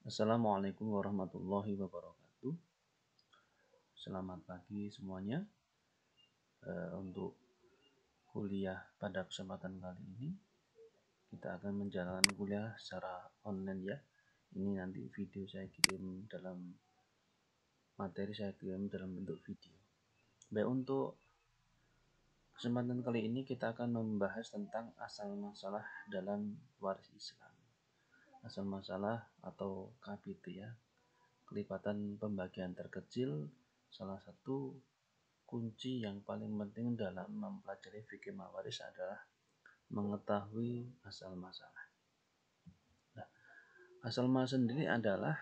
Assalamualaikum warahmatullahi wabarakatuh. Selamat pagi semuanya. Untuk kuliah pada kesempatan kali ini, kita akan menjalankan kuliah secara online ya. Ini nanti video saya kirim dalam materi saya kirim dalam bentuk video. Baik, untuk kesempatan kali ini kita akan membahas tentang asal masalah dalam waris Islam. Asal masalah atau KBT ya. Kelipatan pembagian terkecil salah satu kunci yang paling penting dalam mempelajari fikih mawaris adalah mengetahui asal masalah. Nah, asal masalah sendiri adalah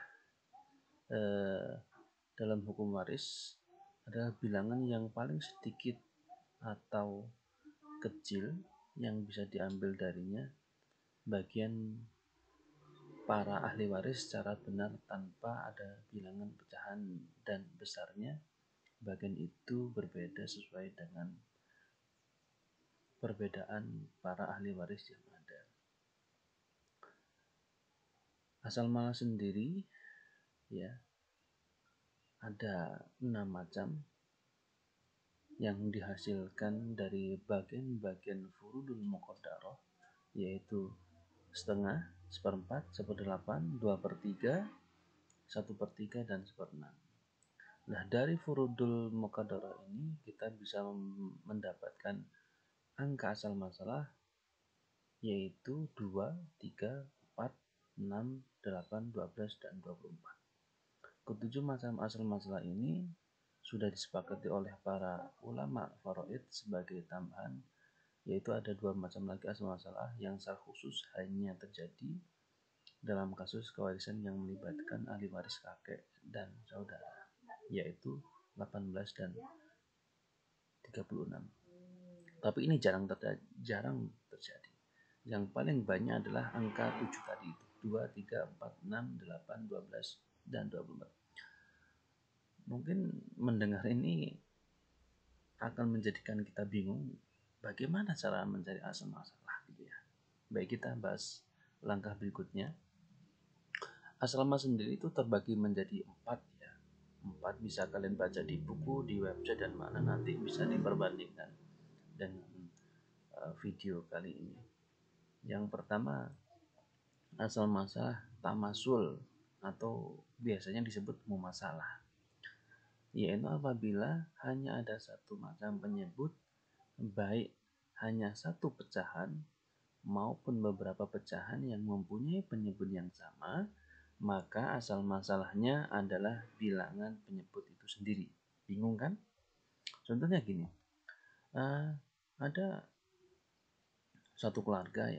dalam hukum waris adalah bilangan yang paling sedikit atau kecil yang bisa diambil darinya bagian para ahli waris secara benar tanpa ada bilangan pecahan, dan besarnya bagian itu berbeda sesuai dengan perbedaan para ahli waris yang ada. Asal masalah sendiri ya ada 6 macam yang dihasilkan dari bagian-bagian furudul muqaddarah, yaitu setengah, seperempat, seperdelapan, 2/3, 1/3, dan 1/6. Nah, dari furudul muqaddarah ini kita bisa mendapatkan angka asal masalah yaitu 2, 3, 4, 6, 8, 12, dan 24. Ketujuh macam asal masalah ini sudah disepakati oleh para ulama faraid sebagai tambahan, yaitu ada 2 macam lagi asal masalah yang secara khusus hanya terjadi dalam kasus kewarisan yang melibatkan ahli waris kakek dan saudara, yaitu 18 dan 36. Tapi ini jarang terjadi. Yang paling banyak adalah angka 7 tadi itu, 2, 3, 4, 6, 8, 12, dan 24. Mungkin mendengar ini akan menjadikan kita bingung bagaimana cara mencari asal masalah gitu ya. Baik, kita bahas langkah berikutnya. Asal masalah sendiri itu terbagi menjadi 4 ya. 4 bisa kalian baca di buku, di website, dan mana nanti bisa diperbandingkan dengan video kali ini. Yang pertama, asal masalah tamasul atau biasanya disebut mumasalah, yaitu apabila hanya ada satu macam penyebut, baik hanya satu pecahan maupun beberapa pecahan yang mempunyai penyebut yang sama, maka asal masalahnya adalah bilangan penyebut itu sendiri. Bingung kan? Contohnya gini, ada satu keluarga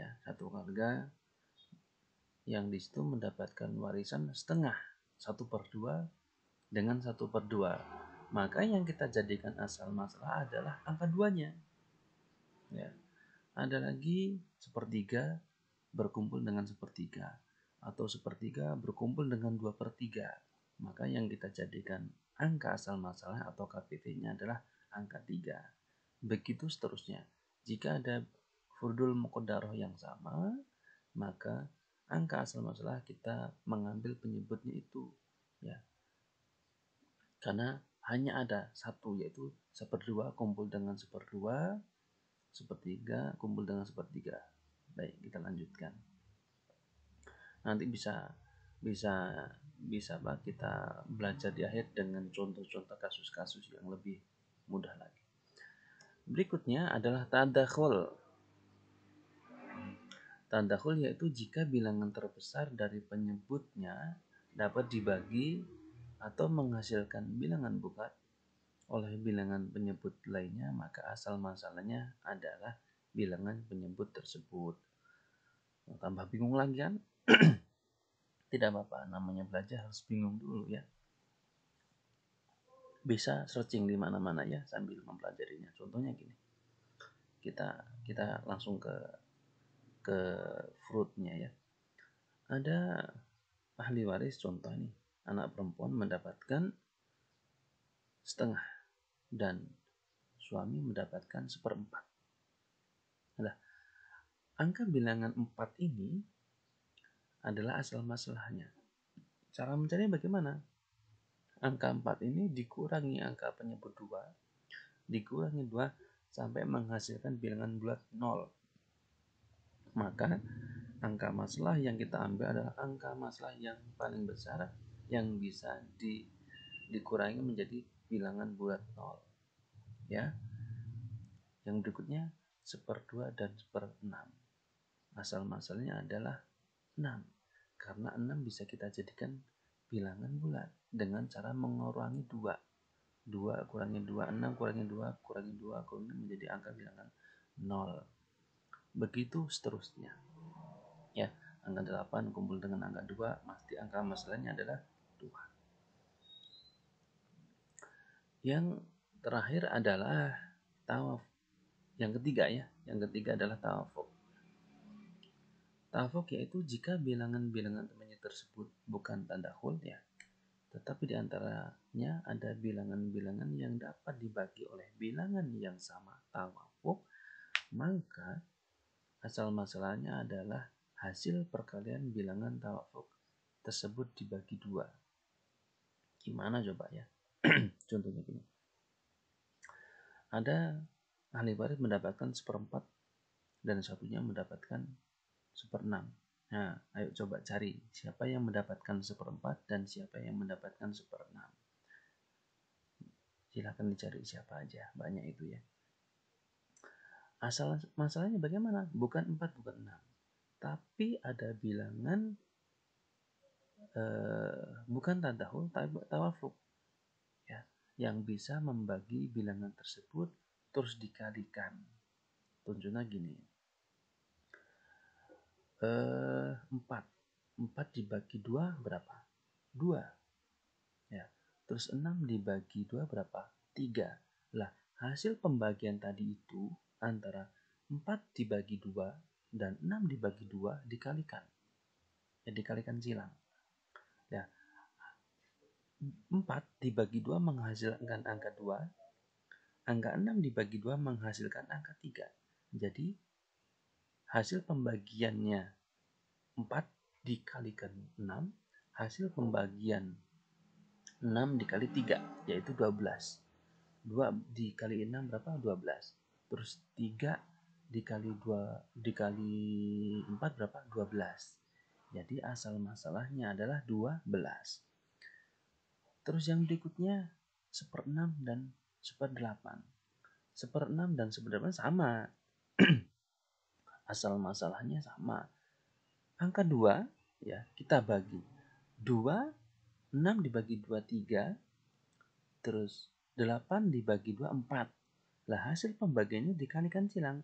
yang disitu mendapatkan warisan setengah, 1/2 dengan 1/2. Maka yang kita jadikan asal masalah adalah angka 2-nya. Ya. Ada lagi 1/3 berkumpul dengan 1/3, atau 1/3 berkumpul dengan 2/3. Maka yang kita jadikan angka asal masalah atau KPT-nya adalah angka 3. Begitu seterusnya. Jika ada furudul muqaddarah yang sama, maka angka asal masalah kita mengambil penyebutnya itu ya. Karena hanya ada satu, yaitu 1/2 kumpul dengan 1/2, 1/3 kumpul dengan 1/3. Baik, kita lanjutkan. Nanti bisa Pak, kita belajar di akhir dengan contoh-contoh kasus-kasus yang lebih mudah lagi. Berikutnya adalah tadakhul. Tadakhul yaitu jika bilangan terbesar dari penyebutnya dapat dibagi atau menghasilkan bilangan bukat oleh bilangan penyebut lainnya, maka asal masalahnya adalah bilangan penyebut tersebut. Tambah bingung lagi kan? Tidak apa-apa, namanya belajar harus bingung dulu ya. Bisa searching di mana-mana ya sambil mempelajarinya. Contohnya gini, kita langsung ke fruitnya ya. Ada ahli waris, contoh nih, anak perempuan mendapatkan setengah dan suami mendapatkan 1/4. Nah, angka bilangan 4 ini adalah asal masalahnya. Cara mencarinya bagaimana? Angka 4 ini dikurangi angka penyebut 2, dikurangi 2 sampai menghasilkan bilangan bulat 0. Maka angka masalah yang kita ambil adalah angka masalah yang paling besar yang bisa dikurangi menjadi bilangan bulat 0. Ya. Yang berikutnya 1/2 dan 1/6. Asal masalahnya adalah 6. Karena 6 bisa kita jadikan bilangan bulat dengan cara mengurangi 2. 2 kurangi 2, 6 kurangi 2, kurangi 2, kurangi menjadi angka bilangan 0. Begitu seterusnya. Ya, angka 8 kumpul dengan angka 2, pasti angka masalahnya adalah 2. Yang terakhir adalah tawafuk. Yang ketiga ya, yang ketiga adalah tawafuk. Tawafuk yaitu jika bilangan-bilangan temannya tersebut bukan tanda hul ya, tetapi di antaranya ada bilangan-bilangan yang dapat dibagi oleh bilangan yang sama tawafuk, maka asal masalahnya adalah hasil perkalian bilangan tawafuk tersebut dibagi 2. Gimana coba ya? Contohnya gini. Ada ahli waris mendapatkan 1/4 dan satunya mendapatkan 1/6. Nah, ayo coba cari siapa yang mendapatkan 1/4 dan siapa yang mendapatkan 1/6. Silahkan dicari siapa aja, banyak itu ya. Asal masalahnya bagaimana? Bukan 4, bukan 6. Tapi ada bilangan bukan tadahul, tapi tawafuk. Ya, yang bisa membagi bilangan tersebut terus dikalikan. Contohnya gini. 4 dibagi 2 berapa? 2. Ya. Terus 6 dibagi 2 berapa? 3. Lah, hasil pembagian tadi itu antara 4 dibagi 2 dan 6 dibagi 2 dikalikan. Ya, dikalikan silang. Ya. 4 dibagi 2 menghasilkan angka 2. Angka 6 dibagi 2 menghasilkan angka 3. Jadi, hasil pembagiannya 4 dikalikan 6, hasil pembagian 6 dikali 3, yaitu 12. 2 dikali 6 berapa? 12. Terus 3 dikali 2 dikali 4 berapa? 12. Jadi asal masalahnya adalah 12. Terus yang berikutnya 1/6 dan 1/8. 1/6 dan 1/8 sama. Asal masalahnya sama. Angka 2 ya, kita bagi. 2, 6 dibagi 2, 3. Terus 8 dibagi 2, 4. Lah, hasil pembagiannya dikalikan silang.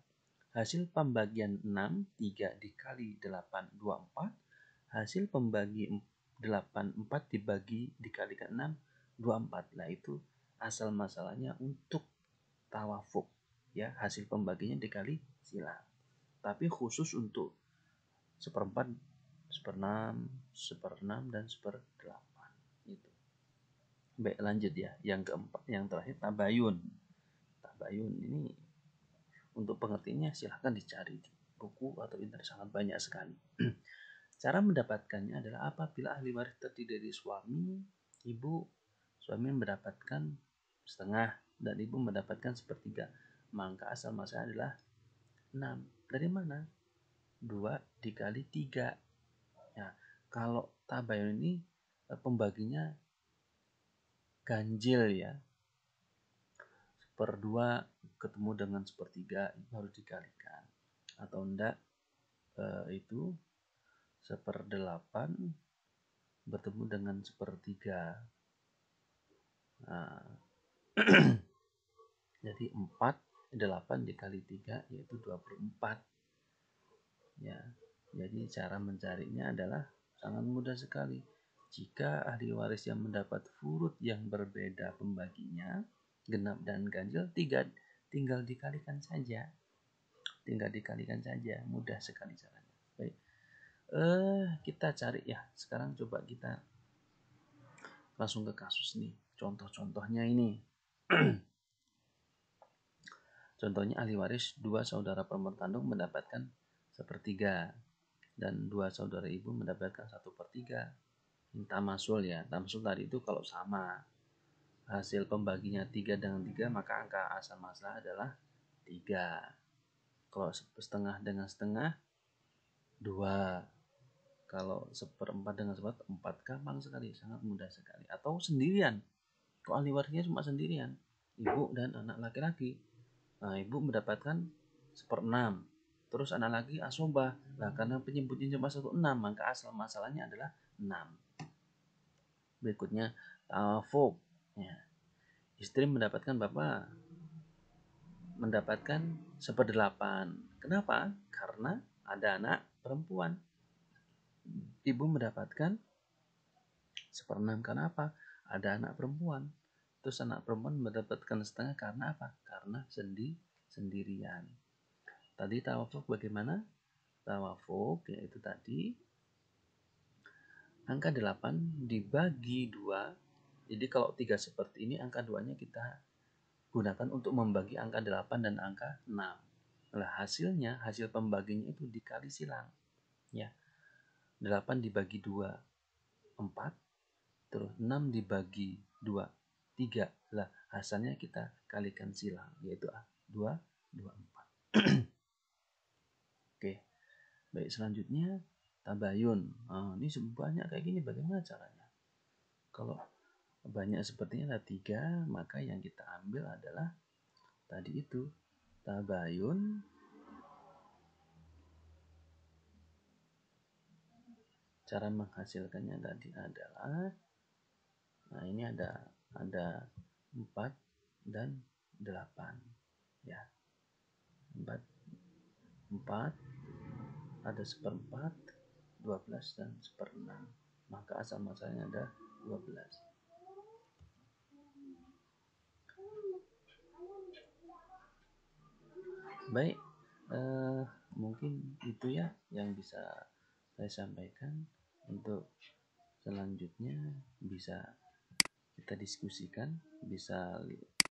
Hasil pembagian 6, 3 dikali 8, 24. Hasil pembagi 8, 4 dikalikan 6, 24. Nah, itu asal masalahnya untuk tawafuk. Ya, hasil pembagiannya dikali silang. Tapi khusus untuk 1/4, 1/6, 1/6 dan 1/8 itu. Baik, lanjut ya. Yang keempat, yang terakhir tabayun. Tabayun ini untuk pengertiannya silahkan dicari di buku atau internet, sangat banyak sekali. Cara mendapatkannya adalah apabila ahli waris terdiri dari suami, ibu, suami mendapatkan setengah dan ibu mendapatkan 1/3, maka asal masalahnya adalah 6. Dari mana? 2 dikali 3. Ya, kalau tabayun ini pembaginya ganjil ya. 1/2 ketemu dengan 1/3 itu harus dikalikan. Atau enggak itu 1/8 bertemu dengan 1/3. Nah, jadi 8 dikali 3 yaitu 24. Ya, jadi cara mencarinya adalah sangat mudah sekali. Jika ahli waris yang mendapat furud yang berbeda pembaginya, genap dan ganjil, tinggal dikalikan saja. Tinggal dikalikan saja, mudah sekali caranya. Baik. Kita cari ya. Sekarang coba kita langsung ke kasus nih. Contoh-contohnya ini. Contohnya ahli waris 2 saudara perempuan kandung mendapatkan 1/3 dan 2 saudara ibu mendapatkan 1/3. Tamasul ya. Tamasul tadi itu kalau sama hasil pembaginya 3 dengan 3, maka angka asal masalah adalah 3. Kalau setengah dengan setengah, 2. Kalau seperempat dengan seperempat, 4. Gampang sekali, sangat mudah sekali. Atau sendirian. Kalau ahli warisnya cuma sendirian, ibu dan anak laki-laki. Nah, ibu mendapatkan 1/6. Terus anak lagi asobah. Nah, karena penyebutnya cuma 1/6, maka asal masalahnya adalah 6. Berikutnya, tawafuk. Ya. Istri mendapatkan mendapatkan 1/8. Kenapa? Karena ada anak perempuan. Ibu mendapatkan 1/6. Karena apa? Ada anak perempuan. Terus anak perempuan mendapatkan setengah karena apa? Karena sendirian. Tadi tawafuk bagaimana? Tawafuk yaitu tadi angka 8 dibagi 2. Jadi kalau 3 seperti ini, angka 2-nya kita gunakan untuk membagi angka 8 dan angka 6. Nah, hasil pembaginya itu dikali silang. Ya. 8 dibagi 2, 4. Terus 6 dibagi 2, 3. Lah, hasilnya kita kalikan silang, yaitu 2, 2, 4. Oke. Baik, selanjutnya tabayun. Nah, ini banyak kayak gini, bagaimana caranya? Kalau banyak sepertinya ada 3, maka yang kita ambil adalah tadi itu tabayun. Cara menghasilkannya tadi adalah, nah ini ada 4 dan 8 ya. 4 ada 1/4, 12 dan 1/6, maka asal masalahnya ada 12. Baik, mungkin itu ya yang bisa saya sampaikan. Untuk selanjutnya bisa kita diskusikan, bisa